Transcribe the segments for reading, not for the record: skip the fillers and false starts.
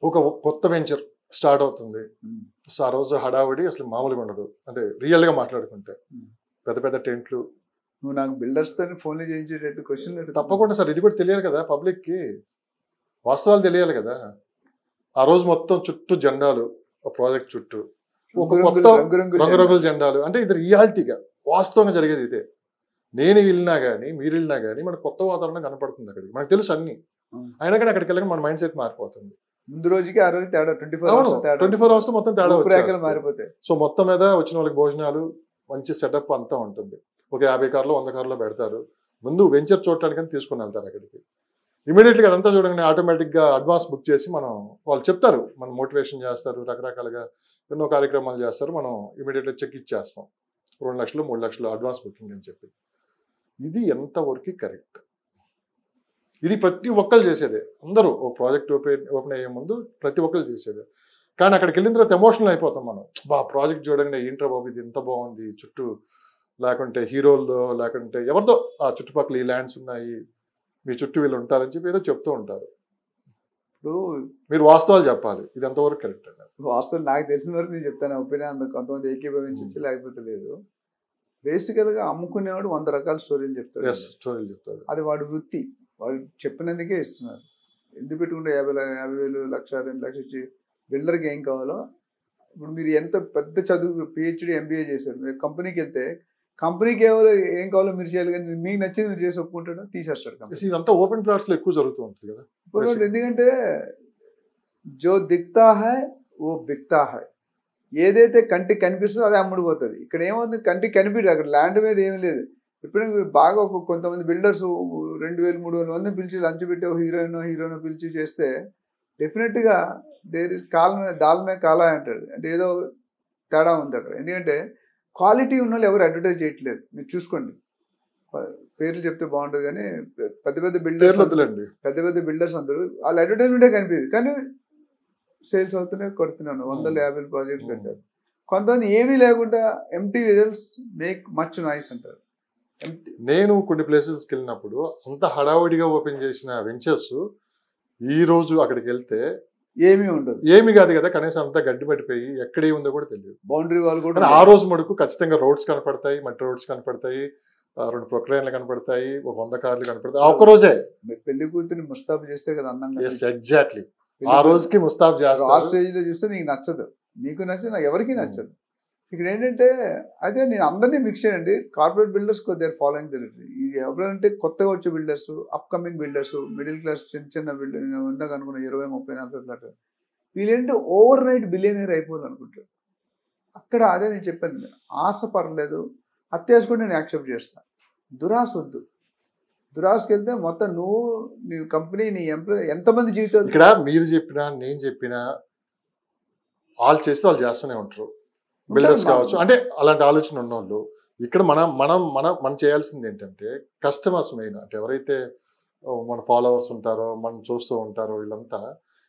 ఒక కొత్త venture start అవుతుంది. సో ఆ రోజు హడావుడి అసలు మామూలుగా ఉండదు. అంటే రియల్గా మాట్లాడుకుంటే పెద్ద పెద్ద టెంట్లు. నువ్వు నాకు బిల్డర్స్తో ఫోన్లు చేయించేటట్టు క్వశ్చన్ తప్పకుండా సార్, ఇది కూడా తెలియాలి కదా పబ్లిక్కి, వాస్తవాలు తెలియాలి కదా. ఆ రోజు మొత్తం చుట్టూ జెండాలు, ప్రాజెక్ట్ చుట్టూ ఒక కొత్త రంగురంగుల జెండాలు. అంటే ఇది రియాలిటీగా వాస్తవంగా జరిగేది ఇదే. నేను వెళ్ళినా కానీ మీరు వెళ్ళినా కానీ మనకు కొత్త వాతావరణం కనపడుతుంది అక్కడికి, మనకు తెలుసు అన్ని. అయినా కానీ అక్కడికి వెళ్ళక మన మైండ్ సెట్ మారిపోతుంది. ముందు రోజుకి ఆ రోజు తేడా 24 hours మొత్తం తేడా మారిపోతాయి. సో మొత్తం మీద వచ్చిన వాళ్ళకి భోజనాలు, మంచి సెటప్ అంతా ఉంటుంది. ఒక 50 కార్లు 100 కార్లో పెడతారు. ముందు వెంచర్ చూడటానికి తీసుకుని వెళ్తారు అక్కడికి. ఇమీడియట్గా అదంతా చూడగానే ఆటోమేటిక్గా అడ్వాన్స్ బుక్ చేసి వాళ్ళు చెప్తారు, మనం మోటివేషన్ చేస్తారు, రకరకాలుగా ఎన్నో కార్యక్రమాలు చేస్తారు. మనం ఇమీడియట్గా చెక్ ఇచ్చేస్తాం, 2 లక్షలు 3 లక్షలు అడ్వాన్స్ బుకింగ్ అని చెప్పి. ఇది ఎంతవరకు కరెక్ట్? ఇది ప్రతి ఒక్కరు చేసేదే. అందరూ ఓ ప్రాజెక్ట్ ఓపెన్ అయ్యే ముందు ప్రతి ఒక్కరు చేసేదే. కానీ అక్కడికి వెళ్ళిన తర్వాత ఎమోషనల్ అయిపోతాం మనం. ప్రాజెక్ట్ చూడగానే ఏంట్రా బాబు ఇది ఎంత బాగుంది, చుట్టూ లేకుంటే హీరోలతో లేకుంటే ఎవరితో ఆ చుట్టుపక్కల ఈ ల్యాండ్స్ ఉన్నాయి, మీ చుట్టూ వీళ్ళు ఉంటారని చెప్పి ఏదో చెప్తూ ఉంటారు. ఇప్పుడు మీరు వాస్తవాలు చెప్పాలి, ఇది ఎంతవరకు కరెక్ట్ అండి? వాస్తవాలు నాకు తెలిసిన వరకు నేను చెప్తాను. ఒపీనియన్ కొంతమంది ఏకీభవించవచ్చు, లేకపోతే లేదు. బేసికల్గా అమ్ముకునేవాడు 100 రకాల స్టోరీలు చెప్తాడు. అది వాడి వృత్తి, వాడు చెప్పినందుకే ఇస్తున్నారు. ఎందుకు పెట్టుకుంటే 50,000 1,00,000 2 లక్షలు ఇచ్చి బిల్డర్కి ఏం కావాలో. ఇప్పుడు మీరు ఎంత పెద్ద చదువు PhD MBA చేశారు, మీరు కంపెనీకి వెళ్తే కంపెనీకి ఏం కావాలో మీరు చేయాలి, కానీ మీకు నచ్చింది మీరు చేసి ఒప్పుకుంటాడో తీసేస్తాడు. ఇదంతా ఓపెన్ ప్లాట్స్ లో ఎక్కువ జరుగుతూ ఉంటుంది కదా. ఎందుకంటే జో దిక్తా హై ఓ బిక్తా హై. ఏదైతే కంటికి కనిపిస్తుందో అదే అమ్ముడిపోతుంది. ఇక్కడ ఏమవుతుంది, కంటికి కనిపించదు, అక్కడ ల్యాండ్ మీద ఏమి లేదు. ఇప్పుడు బాగా కొంతమంది బిల్డర్స్ 2,000-3,000 మందిని పిలిచి లంచ్ పెట్టి హీరోయిన్ పిలిచి చేస్తే డెఫినెట్గా దేర్ ఇస్ దాల్మే కాలా అంటాడు. అంటే ఏదో తేడా ఉంది అక్కడ. ఎందుకంటే క్వాలిటీ ఉన్న వాళ్ళు ఎవరు అడ్వర్టైజ్ చేయట్లేదు. మీరు చూసుకోండి, పేర్లు చెప్తే బాగుంటుంది కానీ పెద్ద పెద్ద బిల్డర్స్ అందరూ వాళ్ళ అడ్వర్టైజ్మెంటే కనిపించదు, కానీ సేల్స్ అవుతున్నాయి, కొడుతున్నాను. 150 ప్రాజెక్టులు పెట్టారు. కొంతమంది ఏమీ లేకుండా empty results make much noise అంటారు. నేను కొన్ని ప్లేసెస్కి వెళ్ళినప్పుడు అంత హడావుడిగా ఓపెన్ చేసిన వెంచర్స్ ఈ రోజు అక్కడికి వెళ్తే ఏమీ ఉండదు, ఏమి కాదు కదా, కనీసం అంతా గడ్డి పట్టిపోయి ఎక్కడ ఉందో కూడా తెలియదు. బౌండరీ వాళ్ళు కూడా ఆ రోజు మటుకు ఖచ్చితంగా రోడ్స్ కనపడతాయి, మట్టి రోడ్స్ కనపడతాయి, 2 ప్రొక్లైన్లు కనపడతాయి, ఒక 100 కార్లు కనపడతాయి. ఒక్క రోజే పెళ్లి కూతురిని ముస్తాబు చేస్తే కదా అందంగా. ఎగ్జాక్ట్లీ ఆ రోజుకి ముస్తాబు చేస్తారు. ఆ స్టేజ్ లో చూస్తే నీకు నచ్చదు, నీకు నచ్చదు, ఎవరికి నచ్చదు. ఇక్కడ ఏంటంటే అదే నేను అందరినీ మిక్స్ చేయండి. కార్పొరేట్ బిల్డర్స్ దేర్ ఫాలోయింగ్ తెలియదు. ఎవరంటే కొత్తగా వచ్చే builders, upcoming builders, middle class చిన్న బిల్డర్ ఉందాక అనుకున్న 20, 30, 40 ఫ్లాట్ వీళ్ళేంటి ఓవర్ నైట్ బిలియనీర్ అయిపోవాలనుకుంటారు. అక్కడ అదే నేను చెప్పాను, ఆశ పర్లేదు, అత్యాశకుంటే నేను యాక్సెప్ట్ చేస్తాను. దురాశ వద్దు. దురాశకి వెళ్తే మొత్తం నీ కంపెనీ, నీ ఎంప్లాయ్, ఎంతమంది జీవితాలు. ఇక్కడ మీరు చెప్పినా నేను చెప్పినా వాళ్ళు చేస్తే వాళ్ళు చేస్తూనే ఉంటారు, బిల్డర్స్ కావచ్చు. అంటే అలాంటి ఆలోచన ఉన్నోళ్ళు. ఇక్కడ మనం చేయాల్సింది ఏంటంటే కస్టమర్స్ మెయిన్, అంటే ఎవరైతే మన ఫాలోవర్స్ ఉంటారో, మనం చూస్తూ ఉంటారో, వీళ్ళంతా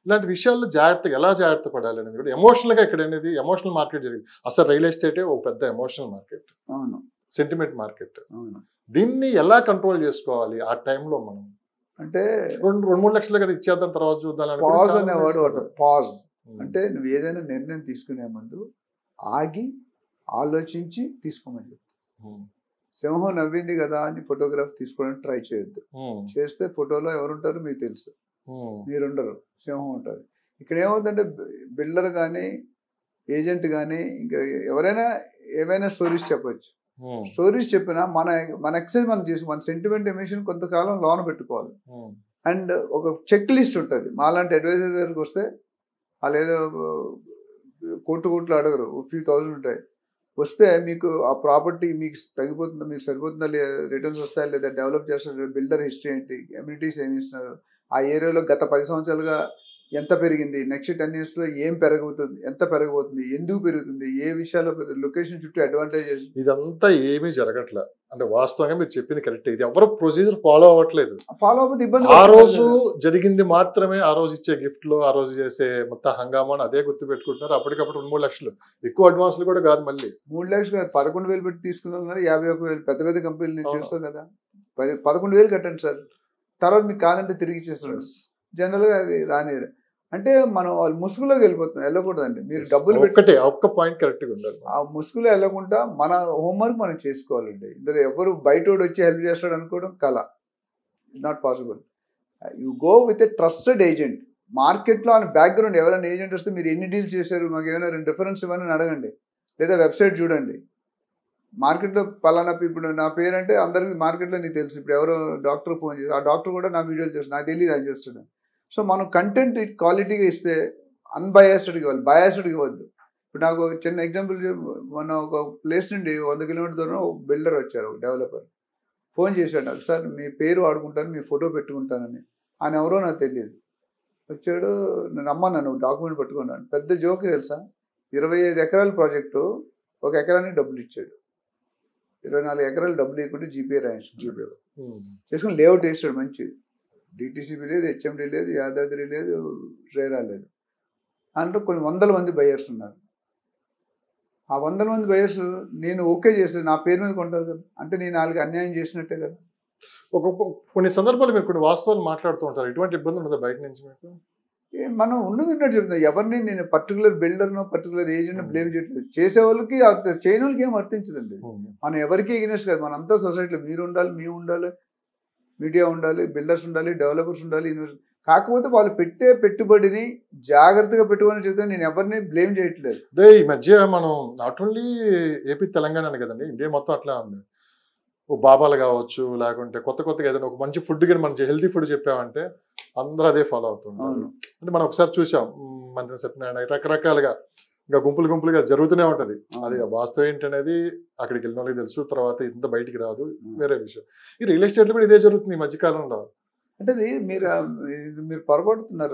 ఇలాంటి విషయాల్లో ఎలా జాగ్రత్త పడాలి అనేది కూడా ఎమోషనల్గా ఇక్కడ అనేది ఎమోషనల్ మార్కెట్ జరిగింది. అసలు రియల్ ఎస్టేటే ఒక పెద్ద ఎమోషనల్ మార్కెట్, సెంటిమెంట్ మార్కెట్. దీన్ని ఎలా కంట్రోల్ చేసుకోవాలి ఆ టైంలో మనం? అంటే 2-3 లక్షలు కదా ఇచ్చేద్దాం, తర్వాత చూద్దాం. పాజ్ అంటే నువ్వు ఏదైనా నిర్ణయం తీసుకునే ముందు ఆగి ఆలోచించి తీసుకోమని చెప్పు. సింహం నవ్వింది కదా అని ఫోటోగ్రాఫ్ తీసుకోవడానికి ట్రై చేయొద్దు. చేస్తే ఫోటోలో ఎవరుంటారో మీకు తెలుసు, మీరుండరు, సింహం ఉంటుంది. ఇక్కడ ఏమవుతుందంటే బిల్డర్ కానీ ఏజెంట్ కానీ ఇంకా ఎవరైనా ఏమైనా స్టోరీస్ చెప్పచ్చు. స్టోరీస్ చెప్పినా మన ఎక్సైజ్ మనం చేసి మన సెంటిమెంట్ ఎమిషన్ కొంతకాలం లోన పెట్టుకోవాలి. అండ్ ఒక చెక్ లిస్ట్ ఉంటుంది. మాలాంటి అడ్వైజర్ దగ్గరికి వస్తే వాళ్ళు ఏదో కోట్లు అడగరు, ఫ్యూ థౌజండ్ ఉంటాయి. వస్తే మీకు ఆ ప్రాపర్టీ మీకు తగ్గిపోతుందా, మీకు సరిపోతుందా, లేదా రిటర్న్స్ వస్తాయా లేదా, డెవలప్ చేస్తారు, బిల్డర్ హిస్టరీ ఏంటి, ఎమ్యూనిటీస్ ఏమి ఇస్తున్నారు, ఆ ఏరియాలో గత 10 సంవత్సరాలుగా ఎంత పెరిగింది, నెక్స్ట్ 10 yearsలో ఏం పెరగబోతుంది, ఎంత పెరగబోతుంది, ఎందుకు పెరుగుతుంది, ఏ విషయాల్లో లొకేషన్ చుట్టూ అడ్వాంటేజెస్. ఇదంతా ఏమీ జరగట్లేదు. అంటే వాస్తవంగా మీరు చెప్పింది కరెక్ట్. ఇది ఎవరు ప్రొసీజర్ ఫాలో అవ్వట్లేదు. ఫాలో అవ్వదు, ఇబ్బంది. ఆ రోజు జరిగింది మాత్రమే, ఆ రోజు ఇచ్చే గిఫ్ట్లో, ఆ రోజు చేసే మొత్తం హంగామాను అదే గుర్తు పెట్టుకుంటున్నారు. అప్పటికప్పుడు 2-3 లక్షలు ఎక్కువ అడ్వాన్స్లు కూడా కాదు, మళ్ళీ 3 లక్షలు కాదు, 11,000 పెట్టి తీసుకున్నారు. 51,000 పెద్ద కంపెనీలు నేను చూస్తాను కదా, 11,000 కట్టండి సార్, తర్వాత మీకు కాదంటే తిరిగి ఇచ్చేస్తారు. జనరల్గా అది రానిరు. అంటే మనం వాళ్ళు ముసుగులోకి వెళ్ళిపోతున్నాం, వెళ్ళకూడదండి. మీరు డబ్బులు ఒక్కటే ఒక్క పాయింట్ కరెక్ట్గా ఉండాలి. ఆ ముసుగులో వెళ్ళకుండా మన హోంవర్క్ మనం చేసుకోవాలండి. ఇందులో ఎవరు బయటోడు వచ్చి హెల్ప్ చేస్తాడు అనుకోవడం కళ, not possible. You go with a trusted agent. మార్కెట్లో ఆయన బ్యాక్గ్రౌండ్ ఎవరైనా ఏజెంట్ వస్తే మీరు ఎన్ని డీల్స్ చేశారు, మాకు ఏమైనా 2 రిఫరెన్స్ ఇవ్వని అడగండి, లేదా వెబ్సైట్ చూడండి. మార్కెట్లో పలానా ఇప్పుడు నా పేరు అంటే అందరికీ మార్కెట్లో నీకు తెలుసు. ఇప్పుడు ఎవరో డాక్టర్ ఫోన్ చేసి ఆ డాక్టర్ కూడా నా వీడియోలు చూస్తాడు, నాకు తెలియదు ఆయన చూస్తున్నాడు. సో మనం కంటెంట్ క్వాలిటీగా ఇస్తే అన్బయాస్డ్గా ఇవ్వాలి, బయాస్డ్గా ఇవ్వద్దు. ఇప్పుడు నాకు చిన్న ఎగ్జాంపుల్, మొన్న ఒక ప్లేస్ నుండి 100 కిలోమీటర్ దూరం ఒక బిల్డర్ వచ్చారు, డెవలపర్. ఫోన్ చేశాడు నాకు, సార్ మీ పేరు వాడుకుంటాను, మీ ఫోటో పెట్టుకుంటానని. ఆయన ఎవరో నాకు తెలియదు. వచ్చాడు, నేను అమ్మన్నాను, డాక్యుమెంట్ పట్టుకున్నాను. పెద్ద జోక్ తెలుసా, 25 ఎకరాల ప్రాజెక్టు 1 ఎకరానికి డబ్బులు ఇచ్చాడు. 24 ఎకరాలు డబ్బులు ఇవ్వకుంటే జీపీఏ రాయించుకున్నాడు. చేసుకుని లేఅవుట్ వేసాడు మంచి. డిటీసీబీ లేదు, హెచ్ఎండి లేదు, యాదాద్రి లేదు, రేరా లేదు. అందులో కొన్ని 100 మంది బయర్స్ ఉన్నారు. ఆ 100 మంది బయర్స్ నేను ఓకే చేస్తే నా పేరు మీద కొంటారు కదా, అంటే నేను వాళ్ళకి అన్యాయం చేసినట్టే కదా. కొన్ని సందర్భాలు మీరు కొన్ని వాస్తవాలు మాట్లాడుతూ ఉంటారు, ఎటువంటి ఇబ్బంది ఉండదు బయట నుంచి మీకు? మనం ఉన్నది ఉన్నట్టు చెప్తాం. ఎవరిని నేను పర్టికులర్ బిల్డర్నో పర్టికులర్ ఏజెంట్ బ్లేమ్ చేయట్లేదు. చేసే వాళ్ళకి చేయని వాళ్ళకి ఏం వర్తించదండి. మనం ఎవరికి ఎగినెస్ట్ కాదు, మనంతా సొసైటీలో మీరు ఉండాలి, మేము ఉండాలి, మీడియా ఉండాలి, బిల్డర్స్ ఉండాలి, డెవలపర్స్ ఉండాలి, కాకపోతే వాళ్ళు పెట్టే పెట్టుబడిని జాగ్రత్తగా పెట్టుకొని చెప్తే నేను ఎవరిని బ్లేమ్ చేయట్లేదు. ఈ మధ్య మనం నాట్ ఓన్లీ ఏపీ తెలంగాణ కదండి, ఇండియా మొత్తం అట్లా ఉంది. ఓ బాబాలు కావచ్చు, లేకుంటే కొత్తగా ఏదైనా ఒక మంచి ఫుడ్ కానీ మనం హెల్తీ ఫుడ్ చెప్పామంటే అందరూ అదే ఫాలో అవుతుంటారు. అంటే మనం ఒకసారి చూసాం, మంత్రి సత్యనారాయణ రకరకాలుగా ఇంకా గుంపులుగా జరుగుతూనే ఉంటది. అది వాస్తవం ఏంటనేది అక్కడికి వెళ్ళిన వాళ్ళకి తెలుసు, తర్వాత ఇంత బయటికి రాదు, వేరే విషయం. ఈ రియల్ ఎస్టేట్ లో కూడా ఇదే జరుగుతుంది ఈ మధ్యకాలంలో. అంటే మీరు పొరపడుతున్నారు.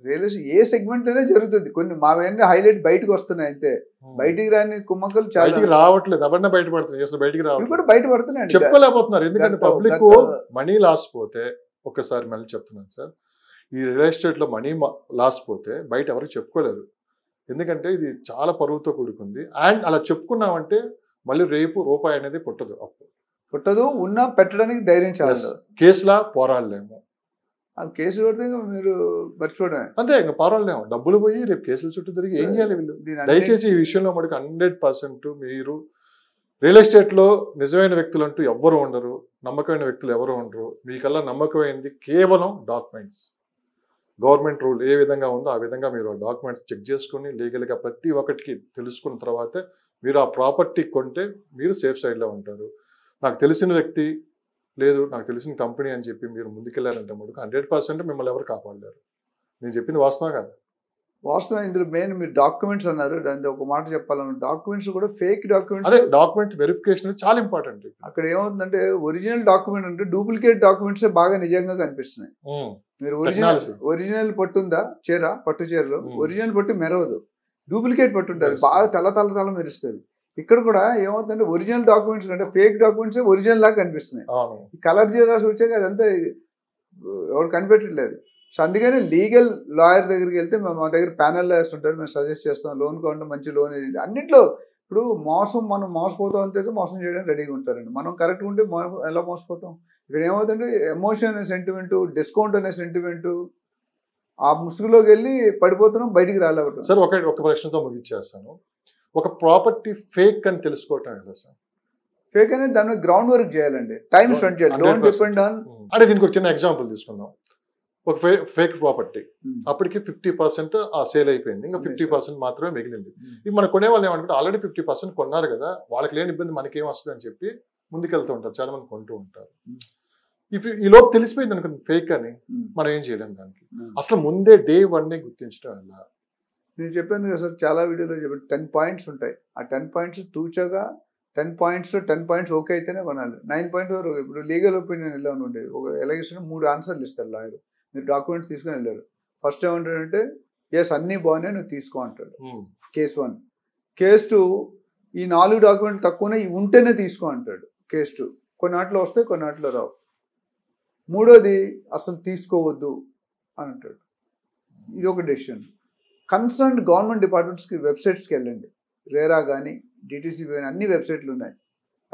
రియల్ ఎస్టేట్ ఏ సెగ్మెంట్ అయినా జరుగుతుంది. కొన్ని మావేంటి హైలైట్ బయటకు వస్తున్నాయి అంతే, బయటికి రాని కుమ్మకలు చాలా రావట్లేదు. అవన్నీ బయటపడుతున్నాయి, అసలు బయటికి రావట్లేదు, కూడా బయటపడుతున్నాయి, చెప్పుకోలేకపోతున్నారు. ఎందుకంటే పబ్లిక్ మనీ లాస్ పోతే, ఒక్కసారి మళ్ళీ చెప్తున్నాను సార్, ఈ రియల్ ఎస్టేట్ లో మనీ లాస్ పోతే బయట ఎవరికి చెప్పుకోలేరు. ఎందుకంటే ఇది చాలా పరువుతో కూడుకుంది. అండ్ అలా చెప్పుకున్నామంటే మళ్ళీ రేపు రూపాయి అనేది పుట్టదు, అప్పు పుట్టదు. ఉన్నా పెట్టడానికి ధైర్యం చాలా. కేసులా పోరాడలేము, ఆ కేసు పడితే మీరు మర్చిపోవడమే అంతే, ఇంకా పోరాడలేము. డబ్బులు పోయి రేపు కేసుల చుట్టూ తిరిగి ఏం చేయాలి వీళ్ళు? దయచేసి ఈ విషయంలో మనకి 100% మీరు రియల్ ఎస్టేట్లో నిజమైన వ్యక్తులు అంటూ ఎవరు ఉండరు, నమ్మకమైన వ్యక్తులు ఎవరు ఉండరు. మీకల్లా నమ్మకమైనది కేవలం డాక్యుమెంట్స్. గవర్నమెంట్ రూల్ ఏ విధంగా ఉందో ఆ విధంగా మీరు ఆ డాక్యుమెంట్స్ చెక్ చేసుకుని లీగల్గా ప్రతి ఒక్కటికి తెలుసుకున్న తర్వాత మీరు ఆ ప్రాపర్టీ కొంటే మీరు సేఫ్ సైడ్లో ఉంటారు. నాకు తెలిసిన వ్యక్తి లేదు, నాకు తెలిసిన కంపెనీ అని చెప్పి మీరు ముందుకెళ్ళారంటే మటుకు 100% మిమ్మల్ని ఎవరు కాపాడలేరు. నేను చెప్పింది వాస్తవం కదా? వాస్తవం. ఇందులో మెయిన్ మీరు డాక్యుమెంట్స్ అన్నారు, దాని ఒక మాట చెప్పాలన్నా, డాక్యుమెంట్స్ కూడా ఫేక్ డాక్యుమెంట్స్. డాక్యుమెంట్ వెరిఫికేషన్ చాలా ఇంపార్టెంట్. అక్కడ ఏమవుతుందంటే ఒరిజినల్ డాక్యుమెంట్ అంటే డూప్లికేట్ డాక్యుమెంట్స్ బాగా నిజంగా కనిపిస్తున్నాయి. మీరు ఒరిజినల్ పట్టు ఉందా చీర, పట్టు చీరలో ఒరిజినల్ పట్టు మెరవదు, డూప్లికేట్ పట్టు ఉంటుంది, బాగా తల మెరుస్తుంది. ఇక్కడ కూడా ఏమవుతుందంటే ఒరిజినల్ డాక్యుమెంట్స్ కంటే ఫేక్ డాక్యుమెంట్స్ ఒరిజినల్ లాగా కనిపిస్తున్నాయి. కలర్ జీరాస్ వచ్చాక అదంతా ఎవరు కనిపెట్టట్లేదు. సో అందుకని లీగల్ లాయర్ దగ్గరికి వెళ్తే మా దగ్గర ప్యానల్ లాయర్స్ ఉంటారు, మేము సజెస్ట్ చేస్తాం. లోన్ కావాలంటే మంచి లోన్. అన్నింటిలో ఇప్పుడు మనం మోసపోతాం అంతే, మోసం చేయడానికి రెడీగా ఉంటారండి. మనం కరెక్ట్గా ఉంటే ఎలా మోసపోతాం? ఇక్కడ ఏమవుతుందంటే ఎమోషన్ అనే సెంటిమెంటు, డిస్కౌంట్ అనే సెంటిమెంటు, ఆ ముసుగులోకి వెళ్ళి పడిపోతున్నాం, బయటికి రాలేకపోతాం. సార్ ఒక ప్రశ్నతో ముగించేస్తాను. ఒక ప్రాపర్టీ ఫేక్ అని తెలుసుకోవటం కదా సార్? ఫేక్ అనేది దాని గ్రౌండ్ వర్క్ చేయాలండి, టైం స్పెండ్ చేయాలి. Don't depend on. అంటే దీనికి ఒక చిన్న ఎగ్జాంపుల్ తీసుకుందాం. ఒక ఫేక్ ప్రాపర్టీ అప్పటికి 50% ఆ సేల్ అయిపోయింది, ఇంకా 50% మాత్రమే మిగిలింది. ఇవి మన కొనే వాళ్ళు ఏమనుకుంటే ఆల్రెడీ 50% కొన్నారు కదా, వాళ్ళకి లేని ఇబ్బంది మనకేం వస్తుంది అని చెప్పి ముందుకెళ్తూ ఉంటారు, చాలా మంది కొంటూ ఉంటారు. ఈ లోపు తెలిసిపోయింది అనుకోండి ఫేక్ అని, మనం ఏం చేయలేము దానికి. అసలు ముందే Day 1 గుర్తించడం వల్ల. నేను చెప్పాను కదా సార్, చాలా వీడియోలో చెప్పాను, 10 పాయింట్స్ ఉంటాయి. ఆ 10 పాయింట్స్ తూచగా 10 పాయింట్స్లో 10 పాయింట్స్ ఓకే అయితేనే కొనాలి. 9 పాయింట్స్ వరకు ఇప్పుడు లీగల్ ఒపీనియన్ ఎలా ఉండేది, ఒక ఎలగేషన్ 3 ఆన్సర్లు ఇస్తారు లాయర్. మీరు డాక్యుమెంట్స్ తీసుకొని వెళ్ళారు. ఫస్ట్ ఏమంటాడంటే ఎస్ అన్నీ బాగున్నాయి నువ్వు తీసుకో అంటాడు, కేస్ 1. కేస్ 2 ఈ 4 డాక్యుమెంట్లు తక్కువనే ఇవి ఉంటేనే తీసుకో అంటాడు, కేస్ 2. కొన్ని వాటిలో వస్తాయి, కొన్ని వాటిలో రావు. 3వది అసలు తీసుకోవద్దు అని అంటాడు. ఇది ఒక డెసిషన్. కన్సర్న్ గవర్నమెంట్ డిపార్ట్మెంట్స్కి వెబ్సైట్స్కి వెళ్ళండి, రేరా కానీ డిటీసీ కానీ అన్ని వెబ్సైట్లు ఉన్నాయి.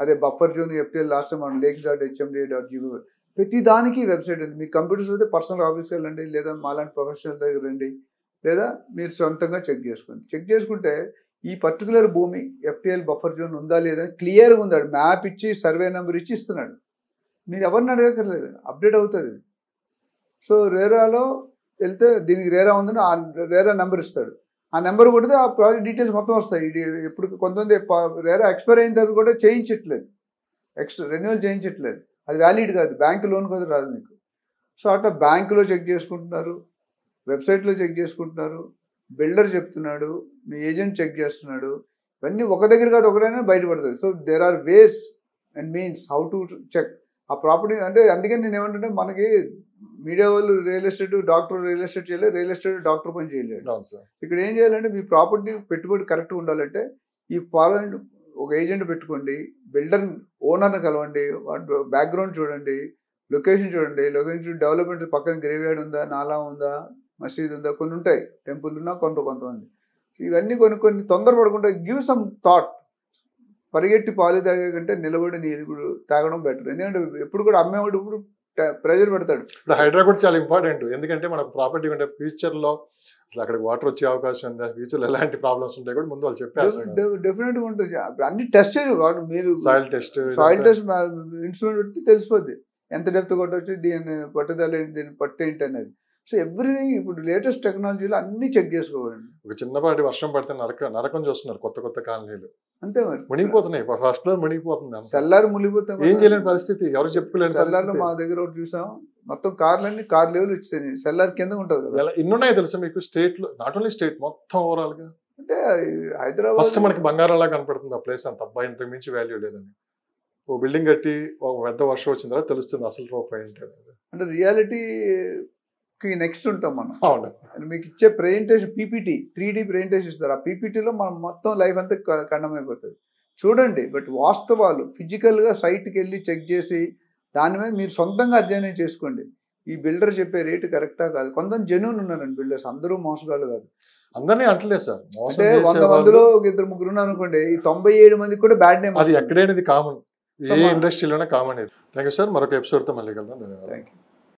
అదే buffer zone, FTL, last time మనం lakes.hmda.gov, ప్రతి దానికి వెబ్సైట్ ఉంది. మీ కంప్యూటర్స్ అయితే పర్సనల్ ఆఫీస్కి వెళ్ళండి, లేదా మాలాంటి ప్రొఫెషనల్ దగ్గర రండి, లేదా మీరు సొంతంగా చెక్ చేసుకోండి. చెక్ చేసుకుంటే ఈ పర్టికులర్ భూమి FTL బఫర్ జోన్ ఉందా లేదా క్లియర్గా ఉందాడు, మ్యాప్ ఇచ్చి సర్వే నెంబర్ ఇచ్చి ఇస్తున్నాడు. మీరు ఎవరిని అడగక్కర్లేదు, అప్డేట్ అవుతుంది. సో రేరాలో వెళ్తే దీనికి రేరా ఉందని ఆ రేరా నెంబర్ ఇస్తాడు. ఆ నెంబర్ కొడితే ఆ ప్రాజెక్ట్ డీటెయిల్స్ మొత్తం వస్తాయి. ఇది ఇప్పుడు కొంతమంది రేరా ఎక్స్పైర్ అయిన తర్వాత కూడా చేయించట్లేదు, రెన్యువల్ చేయించట్లేదు. అది వ్యాలిడ్ కాదు, బ్యాంక్ లోన్ కూడా రాదు మీకు. సో అట్లా బ్యాంకులో చెక్ చేసుకుంటున్నారు, వెబ్సైట్లో చెక్ చేసుకుంటున్నారు, బిల్డర్ చెప్తున్నాడు, మీ ఏజెంట్ చెక్ చేస్తున్నాడు. ఇవన్నీ ఒక దగ్గర కాదు ఒకటైనా బయటపడుతుంది. So there are ways and means how to check ఆ ప్రాపర్టీ. అంటే అందుకని నేను ఏమంటుంటే, మనకి మీడియా వాళ్ళు real estate doctor real estate చేయలేదు, రియల్ ఎస్టేట్ డాక్టర్ పని చేయలేదు. ఇక్కడ ఏం చేయాలంటే, మీ ప్రాపర్టీ పెట్టుబడి కరెక్ట్గా ఉండాలంటే ఈ ఫాలోయింగ్ ఒక ఏజెంట్ పెట్టుకోండి, బిల్డర్ ఓనర్ని కలవండి, బ్యాక్గ్రౌండ్ చూడండి, లొకేషన్ చూడండి, లొకేషన్ డెవలప్మెంట్ పక్కన గ్రేవ్యార్డ్ ఉందా, నాలా ఉందా, మసీద్ ఉందా, కొన్ని ఉంటాయి, టెంపుల్ ఉన్నా కొంతమంది. ఇవన్నీ కొన్ని తొందరపడకుండా గివ్ సమ్ థాట్. పరిగెట్టి పాలు తాగే కంటే నిలబడి నీరు తాగడం బెటర్. ఎందుకంటే ఎప్పుడు కూడా అమ్మేవాడు ఇప్పుడు ప్రెజర్ పెడతాడు. ఇప్పుడు హైడ్రా కూడా చాలా ఇంపార్టెంట్. ఎందుకంటే మనకు ప్రాపర్టీ ఉంటే ఫ్యూచర్లో అసలు అక్కడికి వాటర్ వచ్చే అవకాశం ఉందా, ఫ్యూచర్లో ఎలాంటి ప్రాబ్లమ్స్ ఉంటాయి కూడా ముందు వాళ్ళు చెప్పేస్తారు. డెఫినెట్గా ఉంటుంది. అన్ని టెస్ట్ చేసి మీరు సాయిల్ టెస్ట్ ఇన్స్ట్రుమెంట్ పెడితే తెలిసిపోద్ది ఎంత డెప్త్ కొట్టవచ్చు, దీని పట్టుదల ఏంటి, దీని పట్టు ఏంటి అనేది. సో ఎవ్రీథింగ్ ఇప్పుడు లేటెస్ట్ టెక్నాలజీలో అన్ని చెక్ చేసుకోవాలండి. ఒక చిన్నపాటి వర్షం పడితే నరకం చూస్తున్నారు కొత్త కాలనీలు. అంతే మరి మునిగిపోతున్నాయి, ఫస్ట్ ఫ్లోర్ మునిగిపోతుంది, సెల్లార్ మునిగిపోతే ఏం చేయలేని పరిస్థితి, ఎవరు చెప్పుకోలేని సెల్లార్లో మా దగ్గర ఒకటి చూసాం, మొత్తం కార్లన్నీ కార్ లెవెల్ ఇచ్చాయి, సెల్లార్ కింద ఉంటుంది కదా. ఇన్నున్నాయి తెలుసా మీకు స్టేట్ లో, నాట్ ఓన్లీ స్టేట్ మొత్తం ఓవరాల్ గా. అంటే హైదరాబాద్ ఫస్ట్ మనకి బంగారాలా కనపడుతుంది ఆ ప్లేస్, అంత అబ్బాయి ఇంతకు మించి వాల్యూ లేదని. ఓ బిల్డింగ్ కట్టి ఒక పెద్ద వర్షం వచ్చిన తర్వాత తెలుస్తుంది అసలు రూపాయి ఏంటి. అంటే రియాలిటీకి నెక్స్ట్ ఉంటాం మనం. అవును, మీకు ఇచ్చే ప్రెజెంటేషన్ PPT 3D ప్రెజెంటేషన్ ఇస్తారు. ఆ PPTలో మనం మొత్తం లైఫ్ అంతా ఖండమైపోతుంది. చూడండి, బట్ వాస్తవాలు ఫిజికల్గా సైట్కి వెళ్ళి చెక్ చేసి దాని మీద మీరు సొంతంగా అధ్యయనం చేసుకోండి. ఈ బిల్డర్ చెప్పే రేటు కరెక్టా కాదు. కొంతమంది జెన్యూన్ ఉన్నారండి బిల్డర్స్, అందరూ మోసగాళ్ళు కాదు. అందరినీ అంటలేదు సార్, అంటే 100 మందిలో 2-3 ఉన్నారు అనుకోండి, ఈ 97 మందికి కూడా బ్యాడ్ నేమ్. అది ఎక్కడైనా కామన్, ఏ ఇండస్ట్రీలోనే కామన్. థ్యాంక్ యూ సార్, మరొక ఎపిసోడ్తో మళ్ళీ కలుద్దాం. ధన్యవాదాలు. Thank you.